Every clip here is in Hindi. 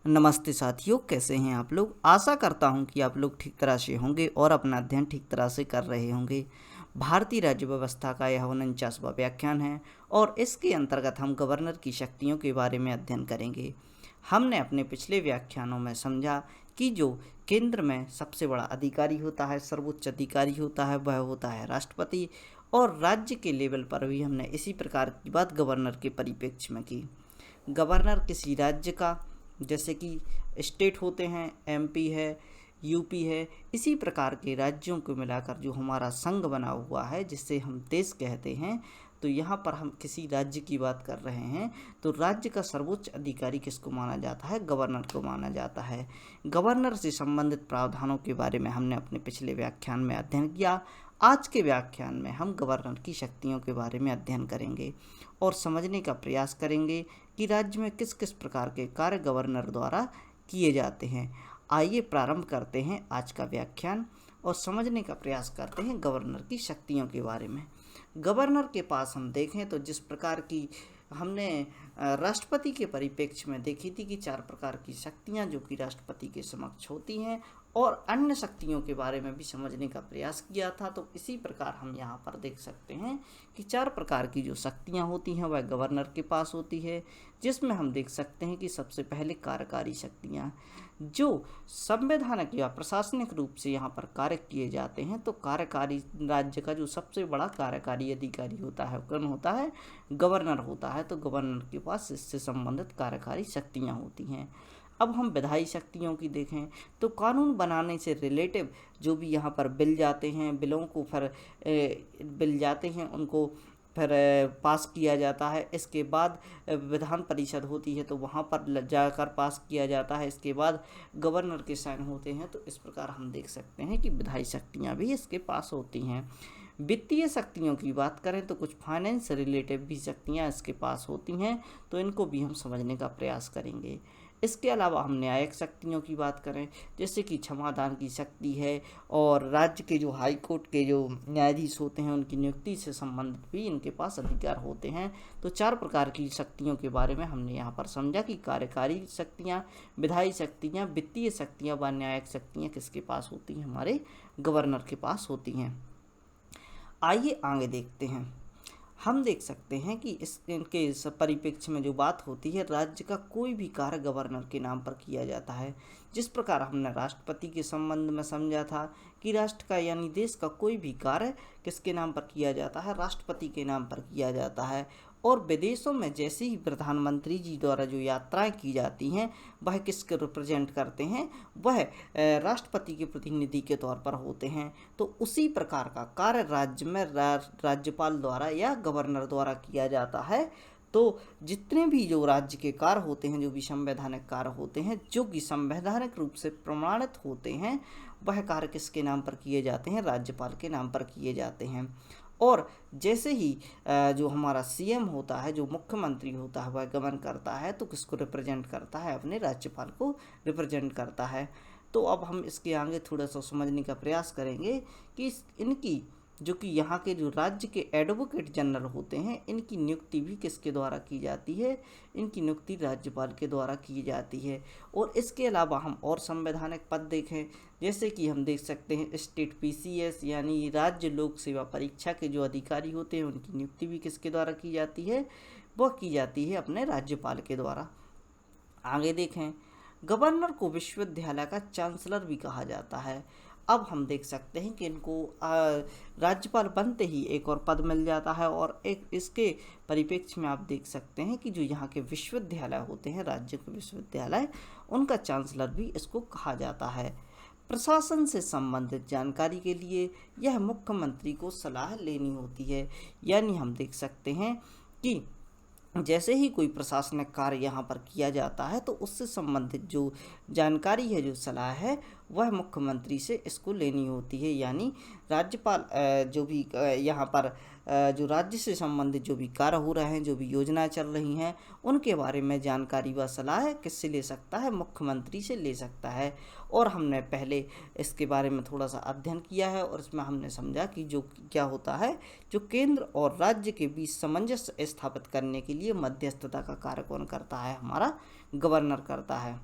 नमस्ते साथियों, कैसे हैं आप लोग। आशा करता हूं कि आप लोग ठीक तरह से होंगे और अपना अध्ययन ठीक तरह से कर रहे होंगे। भारतीय राज्य व्यवस्था का यह 49वां व्याख्यान है और इसके अंतर्गत हम गवर्नर की शक्तियों के बारे में अध्ययन करेंगे। हमने अपने पिछले व्याख्यानों में समझा कि जो केंद्र में सबसे बड़ा अधिकारी होता है, सर्वोच्च अधिकारी होता है, वह होता है राष्ट्रपति। और राज्य के लेवल पर भी हमने इसी प्रकार की बात गवर्नर के परिप्रेक्ष्य में की। गवर्नर किसी राज्य का, जैसे कि स्टेट होते हैं, एमपी है, यूपी है, इसी प्रकार के राज्यों को मिलाकर जो हमारा संघ बना हुआ है जिसे हम देश कहते हैं, तो यहाँ पर हम किसी राज्य की बात कर रहे हैं। तो राज्य का सर्वोच्च अधिकारी किसको माना जाता है? गवर्नर को माना जाता है। गवर्नर से संबंधित प्रावधानों के बारे में हमने अपने पिछले व्याख्यान में अध्ययन किया। आज के व्याख्यान में हम गवर्नर की शक्तियों के बारे में अध्ययन करेंगे और समझने का प्रयास करेंगे कि राज्य में किस किस प्रकार के कार्य गवर्नर द्वारा किए जाते हैं। आइए प्रारंभ करते हैं आज का व्याख्यान और समझने का प्रयास करते हैं गवर्नर की शक्तियों के बारे में। गवर्नर के पास हम देखें तो जिस प्रकार की हमने राष्ट्रपति के परिप्रेक्ष्य में देखी थी कि 4 प्रकार की शक्तियां जो कि राष्ट्रपति के समक्ष होती हैं, और अन्य शक्तियों के बारे में भी समझने का प्रयास किया था। तो इसी प्रकार हम यहाँ पर देख सकते हैं कि 4 प्रकार की जो शक्तियाँ होती हैं वह गवर्नर के पास होती है, जिसमें हम देख सकते हैं कि सबसे पहले कार्यकारी शक्तियाँ जो संवैधानिक या प्रशासनिक रूप से यहाँ पर कार्य किए जाते हैं। तो कार्यकारी राज्य का जो सबसे बड़ा कार्यकारी अधिकारी होता है कौन होता है? गवर्नर होता है। तो गवर्नर के पास इससे संबंधित कार्यकारी शक्तियाँ होती हैं। अब हम विधायी शक्तियों की देखें तो कानून बनाने से रिलेटिव जो भी यहाँ पर बिल जाते हैं, बिलों को फिर बिल जाते हैं उनको फिर पास किया जाता है। इसके बाद विधान परिषद होती है तो वहाँ पर जाकर पास किया जाता है। इसके बाद गवर्नर के साइन होते हैं। तो इस प्रकार हम देख सकते हैं कि विधायी शक्तियाँ भी इसके पास होती हैं। वित्तीय शक्तियों की बात करें तो कुछ फाइनेंस रिलेटिव भी शक्तियाँ इसके पास होती हैं, तो इनको भी हम समझने का प्रयास करेंगे। इसके अलावा हम न्यायिक शक्तियों की बात करें, जैसे कि क्षमादान की शक्ति है, और राज्य के जो हाई कोर्ट के जो न्यायाधीश होते हैं उनकी नियुक्ति से संबंधित भी इनके पास अधिकार होते हैं। तो 4 प्रकार की शक्तियों के बारे में हमने यहाँ पर समझा कि कार्यकारी शक्तियाँ, विधायी शक्तियाँ, वित्तीय शक्तियाँ व न्यायिक शक्तियाँ किसके पास होती हैं? हमारे गवर्नर के पास होती हैं। आइए आगे देखते हैं। हम देख सकते हैं कि इनके इस परिप्रेक्ष्य में जो बात होती है, राज्य का कोई भी कार्य गवर्नर के नाम पर किया जाता है। जिस प्रकार हमने राष्ट्रपति के संबंध में समझा था कि राष्ट्र का यानी देश का कोई भी कार्य किसके नाम पर किया जाता है? राष्ट्रपति के नाम पर किया जाता है। और विदेशों में जैसे ही प्रधानमंत्री जी द्वारा जो यात्राएं की जाती हैं वह किसके रिप्रेजेंट करते हैं? वह राष्ट्रपति के प्रतिनिधि के तौर पर होते हैं। तो उसी प्रकार का कार्य राज्य में राज्यपाल द्वारा या गवर्नर द्वारा किया जाता है। तो जितने भी जो राज्य के कार्य होते हैं, जो भी संवैधानिक कार्य होते हैं, जो कि संवैधानिक रूप से प्रमाणित होते हैं, वह कार्य किसके नाम पर किए जाते हैं? राज्यपाल के नाम पर किए जाते हैं। और जैसे ही जो हमारा सीएम होता है, जो मुख्यमंत्री होता है, वह गवर्न करता है तो किसको रिप्रेजेंट करता है? अपने राज्यपाल को रिप्रेजेंट करता है। तो अब हम इसके आगे थोड़ा सा समझने का प्रयास करेंगे कि इनकी जो कि यहाँ के जो राज्य के एडवोकेट जनरल होते हैं, इनकी नियुक्ति भी किसके द्वारा की जाती है? इनकी नियुक्ति राज्यपाल के द्वारा की जाती है। और इसके अलावा हम और संवैधानिक पद देखें, जैसे कि हम देख सकते हैं स्टेट पीसीएस यानी राज्य लोक सेवा परीक्षा के जो अधिकारी होते हैं उनकी नियुक्ति भी किसके द्वारा की जाती है? वह की जाती है अपने राज्यपाल के द्वारा। आगे देखें, गवर्नर को विश्वविद्यालय का चांसलर भी कहा जाता है। अब हम देख सकते हैं कि इनको राज्यपाल बनते ही एक और पद मिल जाता है, और एक इसके परिप्रेक्ष्य में आप देख सकते हैं कि जो यहाँ के विश्वविद्यालय होते हैं, राज्य के विश्वविद्यालय, उनका चांसलर भी इसको कहा जाता है। प्रशासन से संबंधित जानकारी के लिए यह मुख्यमंत्री को सलाह लेनी होती है। यानी हम देख सकते हैं कि जैसे ही कोई प्रशासनिक कार्य यहाँ पर किया जाता है तो उससे संबंधित जो जानकारी है, जो सलाह है, वह मुख्यमंत्री से इसको लेनी होती है। यानी राज्यपाल जो भी यहाँ पर जो राज्य से संबंधित जो भी कार्य हो रहे हैं, जो भी योजनाएं चल रही हैं, उनके बारे में जानकारी व सलाह किससे ले सकता है? मुख्यमंत्री से ले सकता है। और हमने पहले इसके बारे में थोड़ा सा अध्ययन किया है और इसमें हमने समझा कि जो क्या होता है, जो केंद्र और राज्य के बीच सामंजस्य स्थापित करने के लिए मध्यस्थता का कार्य कौन करता है? हमारा गवर्नर करता है।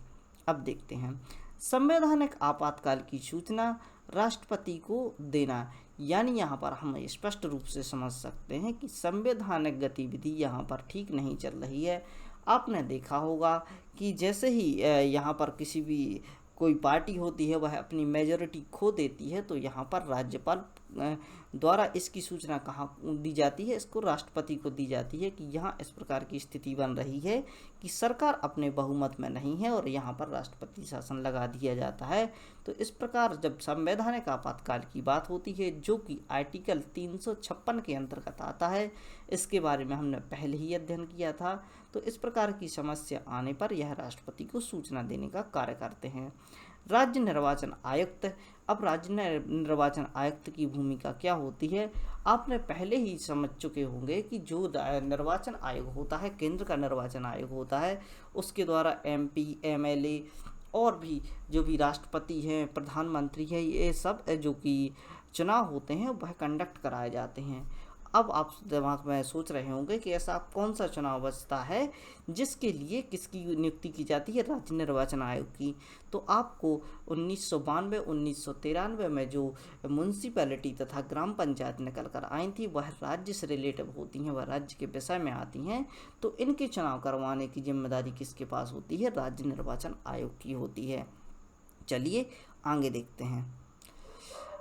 अब देखते हैं, संवैधानिक आपातकाल की सूचना राष्ट्रपति को देना, यानी यहाँ पर हम स्पष्ट रूप से समझ सकते हैं कि संवैधानिक गतिविधि यहाँ पर ठीक नहीं चल रही है। आपने देखा होगा कि जैसे ही यहाँ पर किसी भी कोई पार्टी होती है वह अपनी मेजॉरिटी खो देती है, तो यहाँ पर राज्यपाल द्वारा इसकी सूचना कहाँ दी जाती है, इसको राष्ट्रपति को दी जाती है कि यहाँ इस प्रकार की स्थिति बन रही है कि सरकार अपने बहुमत में नहीं है और यहाँ पर राष्ट्रपति शासन लगा दिया जाता है। तो इस प्रकार जब संवैधानिक आपातकाल की बात होती है, जो कि आर्टिकल 356 के अंतर्गत आता है, इसके बारे में हमने पहले ही अध्ययन किया था, तो इस प्रकार की समस्या आने पर यह राष्ट्रपति को सूचना देने का कार्य करते हैं। राज्य निर्वाचन आयुक्त, अब राज्य निर्वाचन आयुक्त की भूमिका क्या होती है, आपने पहले ही समझ चुके होंगे कि जो निर्वाचन आयोग होता है, केंद्र का निर्वाचन आयोग होता है, उसके द्वारा MP, MLA और भी जो भी राष्ट्रपति हैं, प्रधानमंत्री हैं, ये सब जो कि चुनाव होते हैं वह कंडक्ट कराए जाते हैं। अब आप दिमाग में सोच रहे होंगे कि ऐसा कौन सा चुनाव बचता है जिसके लिए किसकी नियुक्ति की जाती है, राज्य निर्वाचन आयोग की। तो आपको 1992, 1993 में जो म्यूनसिपैलिटी तथा ग्राम पंचायत निकल कर आई थी वह राज्य से रिलेटिव होती हैं, वह राज्य के विषय में आती हैं। तो इनके चुनाव करवाने की जिम्मेदारी किसके पास होती है, राज्य निर्वाचन आयोग की होती है। चलिए आगे देखते हैं।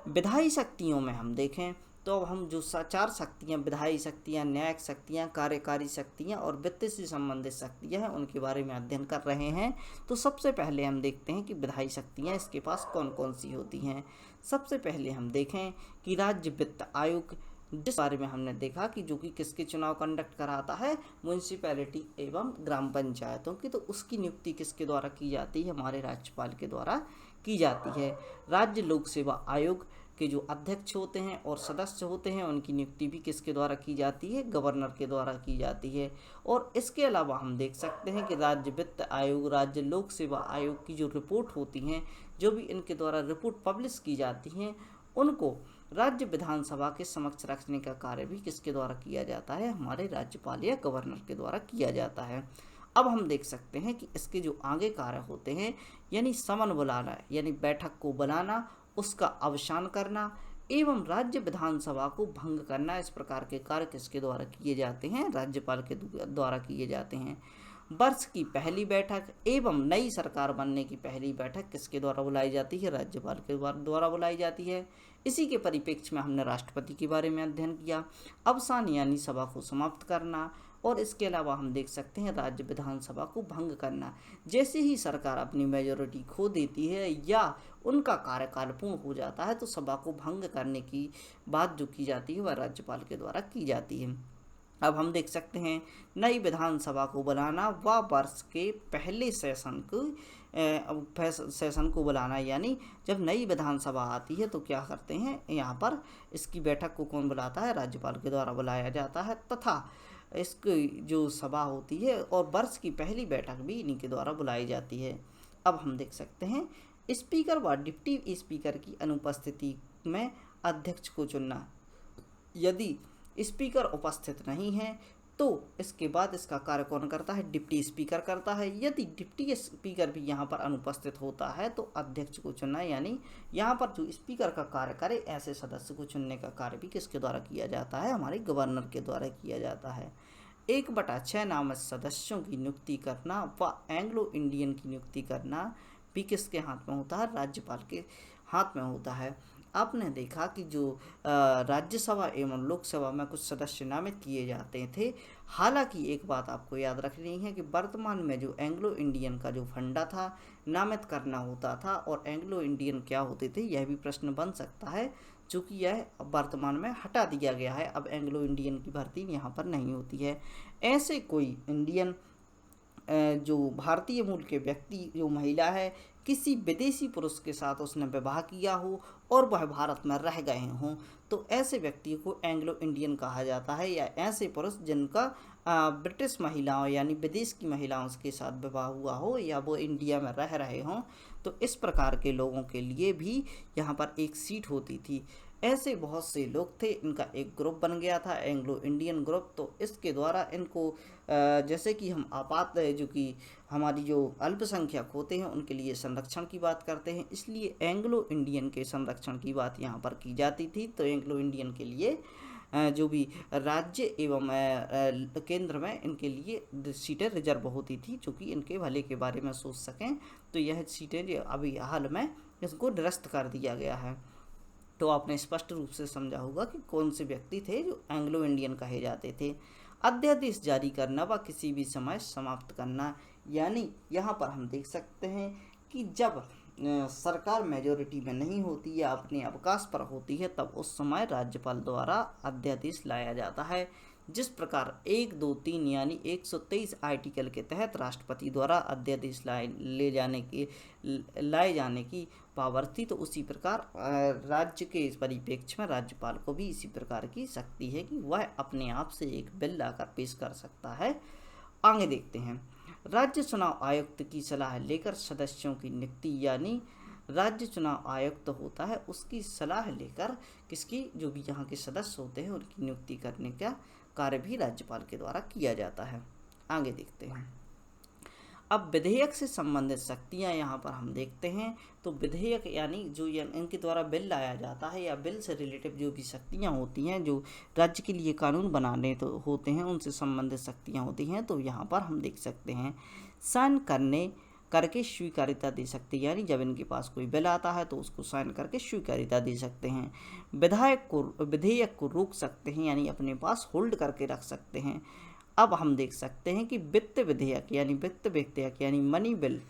विधायी शक्तियों में हम देखें तो अब हम जो 4 शक्तियाँ, विधायी शक्तियाँ, न्यायिक शक्तियाँ, कार्यकारी शक्तियाँ और वित्त से संबंधित शक्तियाँ हैं, उनके बारे में अध्ययन कर रहे हैं। तो सबसे पहले हम देखते हैं कि विधायी शक्तियाँ इसके पास कौन कौन सी होती हैं। सबसे पहले हम देखें कि राज्य वित्त आयोग, जिस बारे में हमने देखा कि जो कि किसके चुनाव कंडक्ट कराता है, म्यूनसिपैलिटी एवं ग्राम पंचायतों की, तो उसकी नियुक्ति किसके द्वारा की जाती है, हमारे राज्यपाल के द्वारा की जाती है। राज्य लोक सेवा आयोग के जो अध्यक्ष होते हैं और सदस्य होते हैं उनकी नियुक्ति भी किसके द्वारा की जाती है, गवर्नर के द्वारा की जाती है। और इसके अलावा हम देख सकते हैं कि राज्य वित्त आयोग, राज्य लोक सेवा आयोग की जो रिपोर्ट होती हैं, जो भी इनके द्वारा रिपोर्ट पब्लिश की जाती हैं, उनको राज्य विधानसभा के समक्ष रखने का कार्य भी किसके द्वारा किया जाता है, हमारे राज्यपाल या गवर्नर के द्वारा किया जाता है। अब हम देख सकते हैं कि इसके जो आगे कार्य होते हैं, यानी समन बुलाना, यानी बैठक को बुलाना, उसका अवसान करना एवं राज्य विधानसभा को भंग करना, इस प्रकार के कार्य किसके द्वारा किए जाते हैं, राज्यपाल के द्वारा किए जाते हैं। वर्ष की पहली बैठक एवं नई सरकार बनने की पहली बैठक किसके द्वारा बुलाई जाती है, राज्यपाल के द्वारा बुलाई जाती है। इसी के परिप्रेक्ष्य में हमने राष्ट्रपति के बारे में अध्ययन किया। अवसान यानी सभा को समाप्त करना, और इसके अलावा हम देख सकते हैं राज्य विधानसभा को भंग करना, जैसे ही सरकार अपनी मेजॉरिटी खो देती है या उनका कार्यकाल पूर्ण हो जाता है तो सभा को भंग करने की बात जो की जाती है वह राज्यपाल के द्वारा की जाती है। अब हम देख सकते हैं नई विधानसभा को बुलाना व वर्ष के पहले सेशन को बुलाना, यानी जब नई विधानसभा आती है तो क्या करते हैं, यहाँ पर इसकी बैठक को कौन बुलाता है, राज्यपाल के द्वारा बुलाया जाता है, तथा इसकी जो सभा होती है और वर्ष की पहली बैठक भी इन्हीं के द्वारा बुलाई जाती है। अब हम देख सकते हैं स्पीकर व डिप्टी स्पीकर की अनुपस्थिति में अध्यक्ष को चुनना। यदि स्पीकर उपस्थित नहीं है तो इसके बाद इसका कार्य कौन करता है, डिप्टी स्पीकर करता है। यदि डिप्टी स्पीकर भी यहाँ पर अनुपस्थित होता है तो अध्यक्ष को चुनना, यानी यहाँ पर जो स्पीकर का कार्य करे ऐसे सदस्य को चुनने का कार्य भी किसके द्वारा किया जाता है, हमारे गवर्नर के द्वारा किया जाता है। 1/6 नामक सदस्यों की नियुक्ति करना व एंग्लो इंडियन की नियुक्ति करना भी किसके हाथ में होता है, राज्यपाल के हाथ में होता है। आपने देखा कि जो राज्यसभा एवं लोकसभा में कुछ सदस्य नामित किए जाते थे, हालांकि एक बात आपको याद रखनी है कि वर्तमान में जो एंग्लो इंडियन का जो फंडा था नामित करना होता था, और एंग्लो इंडियन क्या होते थे यह भी प्रश्न बन सकता है, चूँकि यह वर्तमान में हटा दिया गया है। अब एंग्लो इंडियन की भर्ती यहाँ पर नहीं होती है। ऐसे कोई इंडियन जो भारतीय मूल के व्यक्ति, जो महिला है, किसी विदेशी पुरुष के साथ उसने विवाह किया हो और वह भारत में रह गए हों, तो ऐसे व्यक्ति को एंग्लो इंडियन कहा जाता है, या ऐसे पुरुष जिनका ब्रिटिश महिलाओं यानी विदेश की महिलाओं के साथ विवाह हुआ हो या वो इंडिया में रह रहे हों, तो इस प्रकार के लोगों के लिए भी यहाँ पर एक सीट होती थी। ऐसे बहुत से लोग थे, इनका एक ग्रुप बन गया था एंग्लो इंडियन ग्रुप। तो इसके द्वारा इनको जैसे कि हम आपात जो कि हमारी जो अल्पसंख्यक होते हैं उनके लिए संरक्षण की बात करते हैं, इसलिए एंग्लो इंडियन के संरक्षण की बात यहाँ पर की जाती थी। तो एंग्लो इंडियन के लिए जो भी राज्य एवं केंद्र में इनके लिए सीटें रिजर्व होती थी, जो कि इनके भले के बारे में सोच सकें। तो यह सीटें जो अभी हाल में इसको निरस्त कर दिया गया है। तो आपने स्पष्ट रूप से समझा होगा कि कौन से व्यक्ति थे जो एंग्लो इंडियन कहे जाते थे। अध्यादेश जारी करना व किसी भी समय समाप्त करना, यानी यहाँ पर हम देख सकते हैं कि जब सरकार मेजॉरिटी में नहीं होती या अपने अवकाश पर होती है, तब उस समय राज्यपाल द्वारा अध्यादेश लाया जाता है। जिस प्रकार 1, 2, 3 यानी 123 आर्टिकल के तहत राष्ट्रपति द्वारा अध्यादेश लाए जाने की पावर थी, तो उसी प्रकार राज्य के इस परिप्रेक्ष्य में राज्यपाल को भी इसी प्रकार की शक्ति है कि वह अपने आप से एक बिल लाकर पेश कर सकता है। आगे देखते हैं। राज्य चुनाव आयुक्त की सलाह लेकर सदस्यों की नियुक्ति, यानी राज्य चुनाव आयुक्त होता है उसकी सलाह लेकर किसकी, जो भी यहाँ के सदस्य होते हैं उनकी नियुक्ति करने का कार्य भी राज्यपाल के द्वारा किया जाता है। आगे देखते हैं। अब विधेयक से संबंधित शक्तियाँ यहाँ पर हम देखते हैं। तो विधेयक यानी जो इनके द्वारा बिल लाया जाता है या बिल से रिलेटिव जो भी शक्तियाँ होती हैं, जो राज्य के लिए कानून बनाने तो होते हैं उनसे संबंधित शक्तियाँ होती हैं। तो यहाँ पर हम देख सकते हैं साइन करके स्वीकारिता दे सकते हैं, यानी जब इनके पास कोई बिल आता है तो उसको साइन करके स्वीकारिता दे सकते हैं। विधेयक को रोक सकते हैं, यानी अपने पास होल्ड करके रख सकते हैं। अब हम देख सकते हैं कि वित्त विधेयक यानी मनी बिल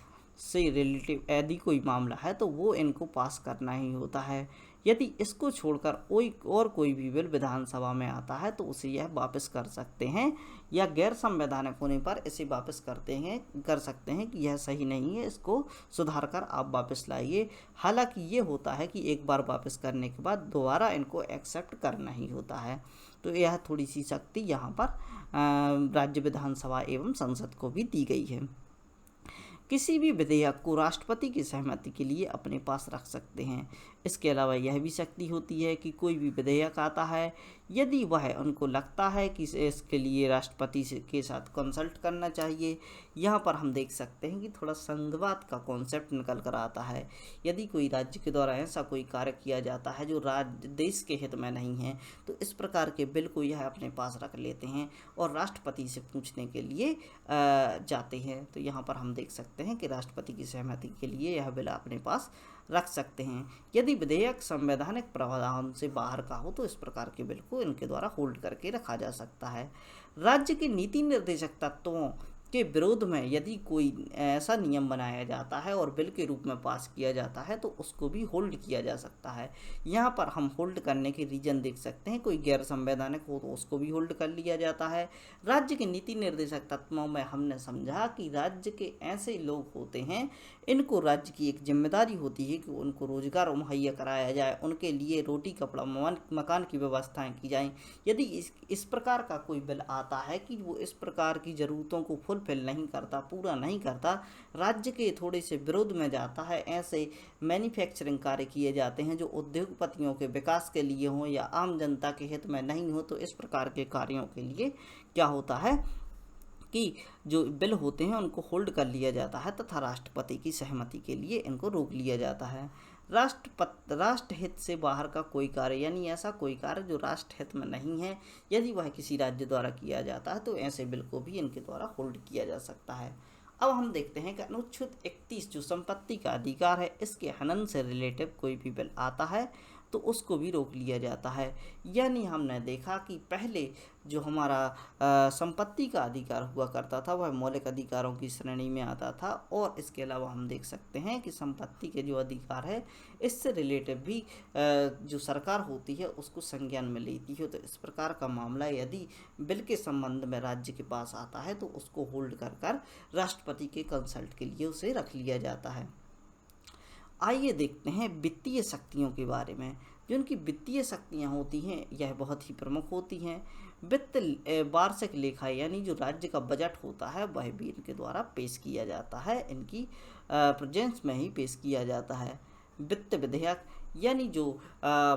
से रिलेटिव यदि कोई मामला है तो वो इनको पास करना ही होता है। यदि इसको छोड़कर कोई भी बिल विधानसभा में आता है तो उसे यह वापस कर सकते हैं, या गैर संवैधानिक होने पर इसे वापस कर सकते हैं कि यह सही नहीं है, इसको सुधार कर आप वापस लाइए। हालांकि ये होता है कि एक बार वापस करने के बाद दोबारा इनको एक्सेप्ट करना ही होता है। तो यह थोड़ी सी शक्ति यहाँ पर राज्य विधानसभा एवं संसद को भी दी गई है। किसी भी विधेयक को राष्ट्रपति की सहमति के लिए अपने पास रख सकते हैं। इसके अलावा यह भी शक्ति होती है कि कोई भी विधेयक आता है, यदि वह उनको लगता है कि इसके लिए राष्ट्रपति के साथ कंसल्ट करना चाहिए। यहाँ पर हम देख सकते हैं कि थोड़ा संघवाद का कॉन्सेप्ट निकल कर आता है। यदि कोई राज्य के द्वारा ऐसा कोई कार्य किया जाता है जो देश के हित में नहीं है, तो इस प्रकार के बिल को यह अपने पास रख लेते हैं और राष्ट्रपति से पूछने के लिए जाते हैं। तो यहाँ पर हम देख सकते हैं कि राष्ट्रपति की सहमति के लिए यह बिल अपने पास रख सकते हैं। यदि विधेयक संवैधानिक प्रावधान से बाहर का हो तो इस प्रकार के बिल को इनके द्वारा होल्ड करके रखा जा सकता है। राज्य के नीति निर्देशक तत्वों के विरोध में यदि कोई ऐसा नियम बनाया जाता है और बिल के रूप में पास किया जाता है तो उसको भी होल्ड किया जा सकता है। यहाँ पर हम होल्ड करने के रीजन देख सकते हैं। कोई गैर संवैधानिक हो तो उसको भी होल्ड कर लिया जाता है। राज्य के नीति निर्देशक तत्वों में हमने समझा कि राज्य के ऐसे लोग होते हैं, इनको राज्य की एक जिम्मेदारी होती है कि उनको रोजगार मुहैया कराया जाए, उनके लिए रोटी कपड़ा मकान की व्यवस्थाएं की जाएं। यदि इस प्रकार का कोई बिल आता है कि वो इस प्रकार की ज़रूरतों को फुलफिल नहीं करता, पूरा नहीं करता, राज्य के थोड़े से विरोध में जाता है, ऐसे मैन्युफैक्चरिंग कार्य किए जाते हैं जो उद्योगपतियों के विकास के लिए हों या आम जनता के हित में नहीं हो, तो इस प्रकार के कार्यों के लिए क्या होता है कि जो बिल होते हैं उनको होल्ड कर लिया जाता है तथा राष्ट्रपति की सहमति के लिए इनको रोक लिया जाता है। राष्ट्र हित से बाहर का कोई कार्य, यानी ऐसा कोई कार्य जो राष्ट्र हित में नहीं है, यदि वह किसी राज्य द्वारा किया जाता है तो ऐसे बिल को भी इनके द्वारा होल्ड किया जा सकता है। अब हम देखते हैं कि अनुच्छेद 31 जो संपत्ति का अधिकार है, इसके हनन से रिलेटिव कोई भी बिल आता है तो उसको भी रोक लिया जाता है। यानी हमने देखा कि पहले जो हमारा संपत्ति का अधिकार हुआ करता था वह मौलिक अधिकारों की श्रेणी में आता था, और इसके अलावा हम देख सकते हैं कि संपत्ति के जो अधिकार है इससे रिलेटिव भी जो सरकार होती है उसको संज्ञान में लेती है। तो इस प्रकार का मामला यदि बिल के संबंध में राज्य के पास आता है तो उसको होल्ड कर राष्ट्रपति के कंसल्ट के लिए उसे रख लिया जाता है। आइए देखते हैं वित्तीय शक्तियों के बारे में। जो उनकी वित्तीय शक्तियाँ होती हैं यह बहुत ही प्रमुख होती हैं। वित्त वार्षिक लेखा यानी जो राज्य का बजट होता है वह भी इनके द्वारा पेश किया जाता है, इनकी प्रेजेंस में ही पेश किया जाता है। वित्त विधेयक यानी जो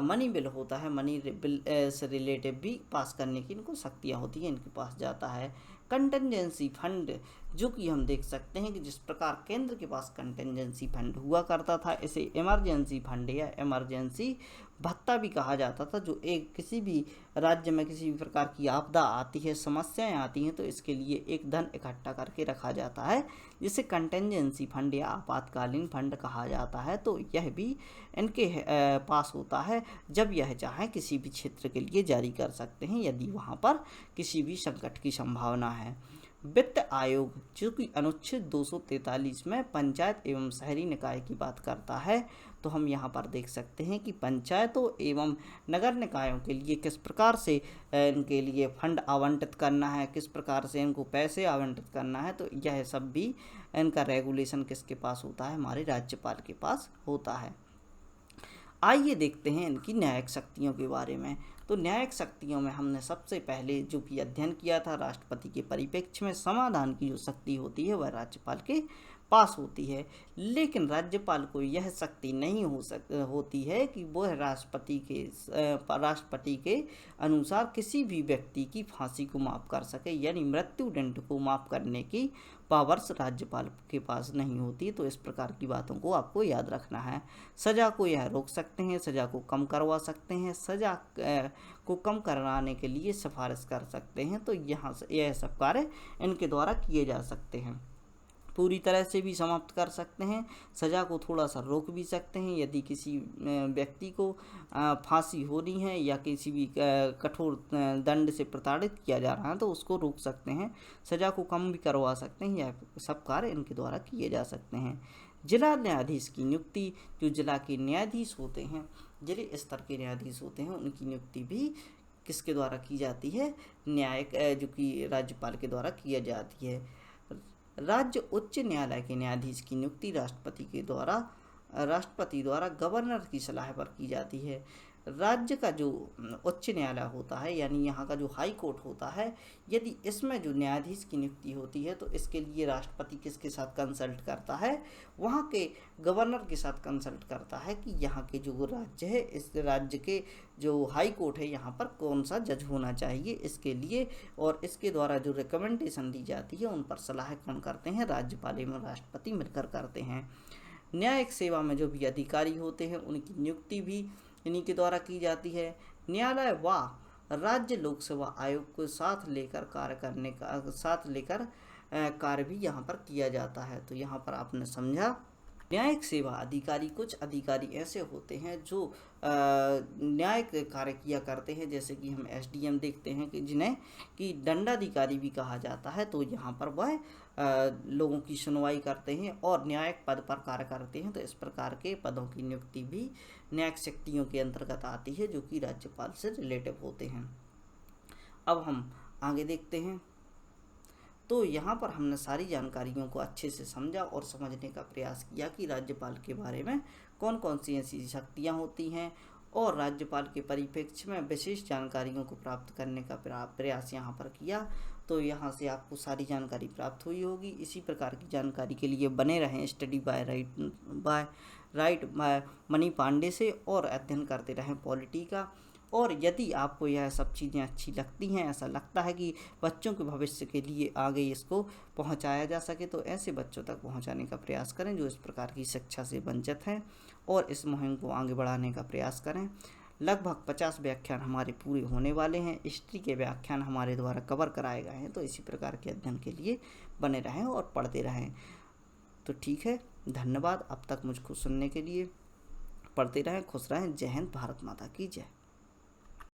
मनी बिल होता है, मनी बिल से रिलेटिव भी पास करने की इनको शक्तियाँ होती हैं, इनके पास जाता है। कंटेंजेंसी फंड, जो कि हम देख सकते हैं कि जिस प्रकार केंद्र के पास कंटेंजेंसी फंड हुआ करता था, इसे इमरजेंसी फंड या इमरजेंसी भत्ता भी कहा जाता था। जो एक किसी भी राज्य में किसी भी प्रकार की आपदा आती है, समस्याएं आती हैं, तो इसके लिए एक धन इकट्ठा करके रखा जाता है, जिसे कंटेंजेंसी फंड या आपातकालीन फंड कहा जाता है। तो यह भी इनके पास होता है, जब यह चाहें किसी भी क्षेत्र के लिए जारी कर सकते हैं, यदि वहाँ पर किसी भी संकट की संभावना है। वित्त आयोग, जो कि अनुच्छेद 243 में पंचायत एवं शहरी निकाय की बात करता है, तो हम यहाँ पर देख सकते हैं कि पंचायतों एवं नगर निकायों के लिए किस प्रकार से इनके लिए फंड आवंटित करना है, किस प्रकार से इनको पैसे आवंटित करना है, तो यह सब भी इनका रेगुलेशन किसके पास होता है, हमारे राज्यपाल के पास होता है। आइए देखते हैं इनकी न्यायिक शक्तियों के बारे में। तो न्यायिक शक्तियों में हमने सबसे पहले जो कि अध्ययन किया था, राष्ट्रपति के परिप्रेक्ष्य में समाधान की जो शक्ति होती है वह राज्यपाल के पास होती है। लेकिन राज्यपाल को यह शक्ति नहीं होती है कि वह राष्ट्रपति के अनुसार किसी भी व्यक्ति की फांसी को माफ़ कर सके, यानी मृत्यु दंड को माफ़ करने की पावर्स राज्यपाल के पास नहीं होती। तो इस प्रकार की बातों को आपको याद रखना है। सज़ा को यह रोक सकते हैं, सज़ा को कम करवा सकते हैं, सज़ा को कम कराने के लिए सिफारिश कर सकते हैं। तो यहाँ से यह सब कार्य इनके द्वारा किए जा सकते हैं। पूरी तरह से भी समाप्त कर सकते हैं, सज़ा को थोड़ा सा रोक भी सकते हैं। यदि किसी व्यक्ति को फांसी हो रही है या किसी भी कठोर दंड से प्रताड़ित किया जा रहा है, तो उसको रोक सकते हैं, सज़ा को कम भी करवा सकते हैं। यह सब कार्य इनके द्वारा किए जा सकते हैं। जिला न्यायाधीश की नियुक्ति, जो जिला के न्यायाधीश होते हैं, जिले स्तर के न्यायाधीश होते हैं, उनकी नियुक्ति भी किसके द्वारा की जाती है, न्यायिक जो कि राज्यपाल के द्वारा की जाती है। राज्य उच्च न्यायालय के न्यायाधीश की नियुक्ति राष्ट्रपति द्वारा गवर्नर की सलाह पर की जाती है। राज्य का जो उच्च न्यायालय होता है, यानी यहाँ का जो हाई कोर्ट होता है, यदि इसमें जो न्यायाधीश की नियुक्ति होती है, तो इसके लिए राष्ट्रपति किसके साथ कंसल्ट करता है, वहाँ के गवर्नर के साथ कंसल्ट करता है कि यहाँ के जो राज्य है, इस राज्य के जो हाई कोर्ट है, यहाँ पर कौन सा जज होना चाहिए इसके लिए, और इसके द्वारा जो रिकमेंडेशन दी जाती है उन पर सलाह कौन करते हैं, राज्यपाल एवं राष्ट्रपति मिलकर करते हैं। न्यायिक सेवा में जो भी अधिकारी होते हैं, उनकी नियुक्ति भी इन्हीं के द्वारा की जाती है। न्यायालय व राज्य लोक सेवा आयोग को साथ लेकर कार्य भी यहाँ पर किया जाता है। तो यहाँ पर आपने समझा, न्यायिक सेवा अधिकारी, कुछ अधिकारी ऐसे होते हैं जो न्यायिक कार्य किया करते हैं, जैसे कि हम एसडीएम देखते हैं कि जिन्हें कि दंडाधिकारी भी कहा जाता है। तो यहाँ पर वह लोगों की सुनवाई करते हैं और न्यायिक पद पर कार्य करते हैं। तो इस प्रकार के पदों की नियुक्ति भी न्यायिक शक्तियों के अंतर्गत आती है, जो कि राज्यपाल से रिलेटिव होते हैं। अब हम आगे देखते हैं। तो यहाँ पर हमने सारी जानकारियों को अच्छे से समझा और समझने का प्रयास किया कि राज्यपाल के बारे में कौन कौन सी ऐसी शक्तियाँ होती हैं, और राज्यपाल के परिप्रेक्ष्य में विशेष जानकारियों को प्राप्त करने का प्रयास यहाँ पर किया। तो यहाँ से आपको सारी जानकारी प्राप्त हुई होगी। इसी प्रकार की जानकारी के लिए बने रहें स्टडी बाय राइट मनी पांडे से, और अध्ययन करते रहें पॉलिटी का। और यदि आपको यह सब चीज़ें अच्छी लगती हैं, ऐसा लगता है कि बच्चों के भविष्य के लिए आगे इसको पहुंचाया जा सके, तो ऐसे बच्चों तक पहुंचाने का प्रयास करें जो इस प्रकार की शिक्षा से वंचित हैं, और इस मुहिम को आगे बढ़ाने का प्रयास करें। लगभग 50 व्याख्यान हमारे पूरे होने वाले हैं। हिस्ट्री के व्याख्यान हमारे द्वारा कवर कराए गए हैं। तो इसी प्रकार के अध्ययन के लिए बने रहें और पढ़ते रहें। तो ठीक है, धन्यवाद अब तक मुझको सुनने के लिए। पढ़ते रहें, खुश रहें। जय हिंद, भारत माता की जय।